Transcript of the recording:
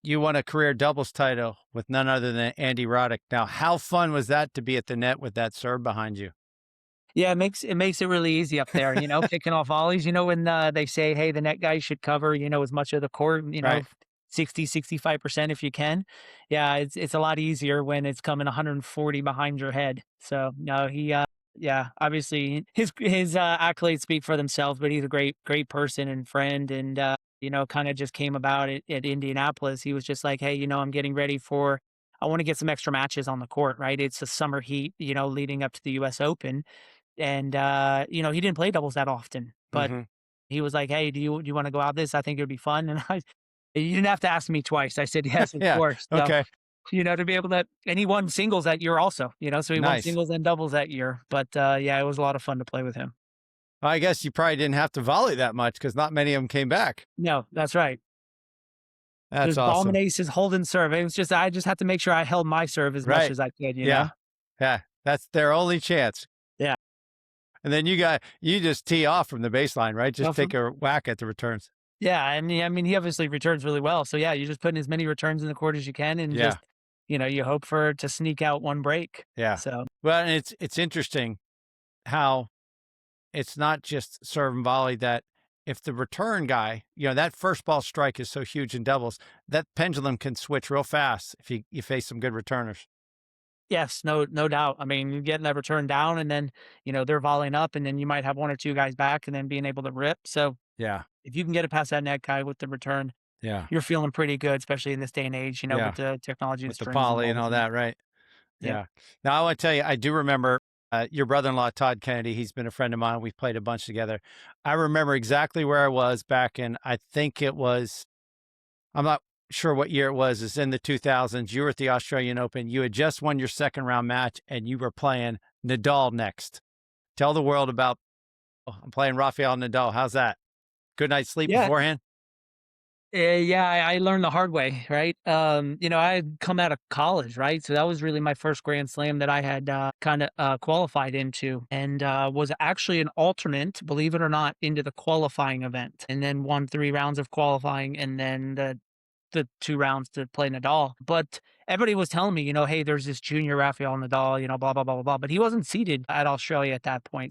you won a career doubles title with none other than Andy Roddick. Now, how fun was that to be at the net with that serve behind you? Yeah, it makes it really easy up there, picking off volleys, when, they say, "Hey, the net guy should cover, as much of the court, Right. 60, 65% if you can." Yeah, it's a lot easier when it's coming 140 behind your head. So, no, yeah, obviously his accolades speak for themselves, but he's a great person and friend and, kinda just came about it at Indianapolis. He was just like, "Hey, I'm getting ready for I wanna get some extra matches on the court," right? It's the summer heat, leading up to the US Open. And, he didn't play doubles that often, but Mhm. he was like, "Hey, do you wanna go out this? I think it would be fun." And you didn't have to ask me twice. I said, "Yes, of Yeah. course." So, Okay. to be able to and he won singles that year also, so he won Nice. singles and doubles that year. But, yeah, it was a lot of fun to play with him. I guess you probably didn't have to volley that much because not many of them came back. No, that's right. That's Just awesome. Balmanace's holding serve. It was just I just had to make sure I held my serve as much Right. as I could, you Yeah. know? Yeah. That's their only chance. Yeah. And then you just tee off from the baseline, right? Just take a whack at the returns. Yeah, and I mean, he obviously returns really well. So yeah, you're just putting as many returns in the court as you can, and Yeah. just you hope for to sneak out one break. Yeah. So Well, and it's interesting how it's not just serve and volley that if the return guy, that first ball strike is so huge in doubles, that pendulum can switch real fast if you face some good returners. yes, no doubt. I mean, you're getting that return down, and then they're volleying up, and then you might have one or two guys back, and then being able to rip. So Yeah. if you can get it past that net guy with the return, Yeah. you're feeling pretty good, especially in this day and age. Yeah. With the technology and With the strings poly and involved. all that, right? Yep. Yeah. Now I want to tell you, I do remember your brother-in-law, Todd Kennedy. He's been a friend of mine. We've played a bunch together. I remember exactly where I was back in, I think it was, I'm not sure what year it was. It's in the 2000s. You were at the Australian Open. You had just won your second round match and you were playing Nadal next. Tell the world about, oh, I'm playing Rafael Nadal. How's that? Good night's sleep Yeah. beforehand? Yeah, I learned the hard way, right? I had come out of college, right? So that was really my first Grand Slam that I had kind of qualified into, and was actually an alternate, believe it or not, into the qualifying event, and then won 3 rounds of qualifying, and then the 2 rounds to play Nadal. But everybody was telling me, hey, there's this junior Rafael Nadal, blah blah blah blah blah. But he wasn't seeded at Australia at that point.